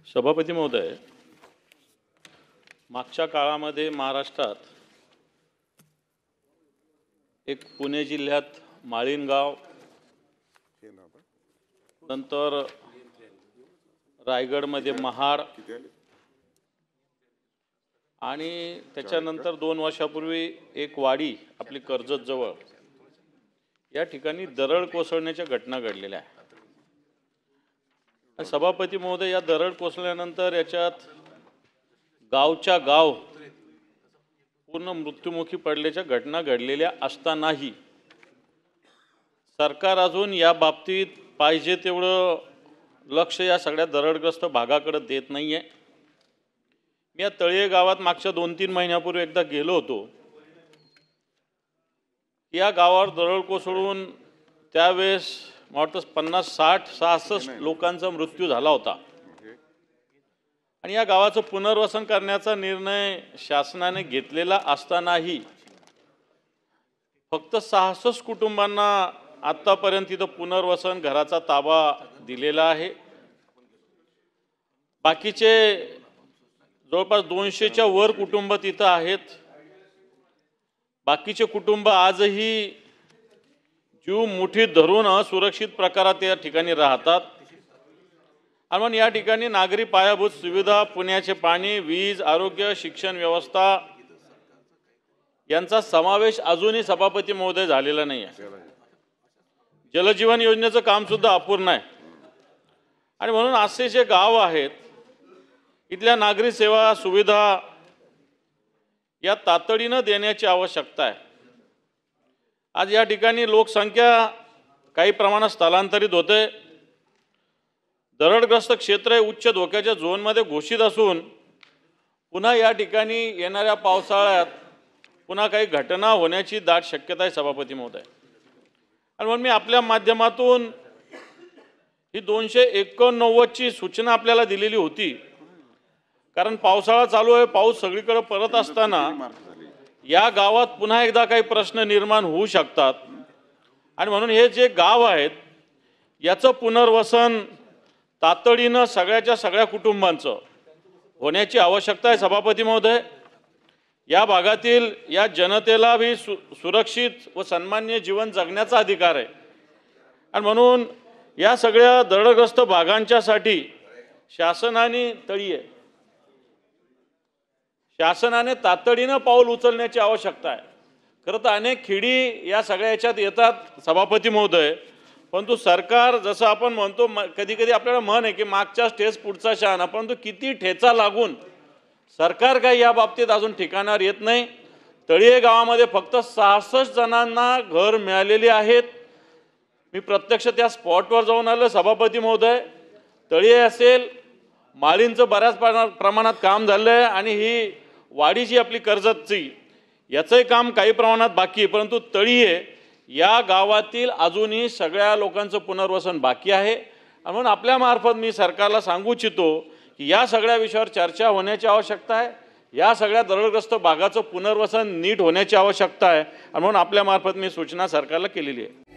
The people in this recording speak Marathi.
सभापती महोदय, मागच्या काळामध्ये महाराष्ट्रात एक पुणे जिल्ह्यात माळीणगाव, नंतर रायगडमध्ये महाड आणि त्याच्यानंतर 2 वर्षापूर्वी एक वाडी आपली कर्जत जवळ या ठिकाणी दरड कोसळण्याच्या घटना घडलेल्या आहेत। सभापती महोदय, या दरड कोसळल्यानंतर याच्यात गावच्या गाव पूर्ण मृत्युमुखी पडल्याच्या घटना घडलेल्या असतानाही सरकार अजून या बाबतीत पाहिजे तेवढं लक्ष या सगळ्या दरडग्रस्त भागाकडे देत नाहीये। मी या तळीये गावात मागच्या 2-3 महिन्यापूर्वी एकदा गेलो होतो। या गावावर दरड कोसळून त्यावेळेस मला वाटतं 50, 60, 66 लोकांचा मृत्यू झाला होता आणि या गावाचं पुनर्वसन करण्याचा निर्णय शासनाने घेतलेला असतानाही फक्त 66 कुटुंबांना आतापर्यंत इथं पुनर्वसन घराचा ताबा दिलेला आहे। बाकीचे जवळपास 200च्या वर कुटुंब तिथं आहेत। बाकीचे कुटुंब आजही जीव मुठीत धरून असुरक्षित प्रकारात या ठिकाणी राहतात आणि म्हणून या ठिकाणी नागरी पायाभूत सुविधा, पुण्याचे पाणी, वीज, आरोग्य, शिक्षण व्यवस्था यांचा समावेश अजूनही सभापती महोदय झालेला नाही आहे। जलजीवन योजनेचं काम सुद्धा अपूर्ण आहे आणि म्हणून असे जे गाव आहेत इथल्या नागरी सेवा सुविधा या तातडीने देण्याची आवश्यकता आहे। आज या ठिकाणी लोकसंख्या काही प्रमाणात स्थलांतरित होते। दरडग्रस्त क्षेत्र हे उच्च धोक्याच्या झोनमध्ये घोषित असून पुन्हा या ठिकाणी येणाऱ्या पावसाळ्यात पुन्हा काही घटना होण्याची दाट शक्यता आहे सभापती महोदय। आणि म्हणून मी आपल्या माध्यमातून ही 289ची सूचना आपल्याला दिलेली होती, कारण पावसाळा चालू आहे, पाऊस सगळीकडे पडत असताना या गावात पुन्हा एकदा काही प्रश्न निर्माण होऊ शकतात आणि म्हणून हे जे गाव आहेत याचं पुनर्वसन तातडीनं सगळ्याच्या सगळ्या कुटुंबांचं होण्याची आवश्यकता आहे सभापती महोदय। या भागातील या जनतेला भी सुरक्षित व सन्मान्य जीवन जगण्याचा अधिकार आहे आणि म्हणून या सगळ्या दरडग्रस्त भागांच्यासाठी शासनाने तातडीनं पाऊल उचलण्याची आवश्यकता आहे। खरं तर अनेक खेडी या सगळ्या याच्यात येतात सभापती महोदय, परंतु सरकार जसं आपण म्हणतो कधी कधी आपल्याला म्हण आहे की मागच्या ठेच पुढचा शहाणा, परंतु किती ठेचा लागून सरकार काही या बाबतीत अजून ठिकाणावर येत नाही। तळीये गावामध्ये फक्त 66 जणांना घर मिळालेली आहेत। मी प्रत्यक्ष त्या स्पॉटवर जाऊन आलो सभापती महोदय। तळीये असेल, माळींचं बऱ्याच प्रमाणात काम झालं आहे आणि ही वाडी जी आपली कर्जतची याचंही काम काही प्रमाणात बाकी आहे, परंतु तळीये या गावातील अजूनही सगळ्या लोकांचं पुनर्वसन बाकी आहे। म्हणून आपल्या मार्फत मी सरकारला सांगू इच्छितो की या सगळ्या विषयावर चर्चा होण्याची आवश्यकता आहे। या सगळ्या दरडग्रस्त भागाचं पुनर्वसन नीट होण्याची आवश्यकता आहे आणि म्हणून आपल्या मार्फत मी सूचना सरकारला केलेली आहे।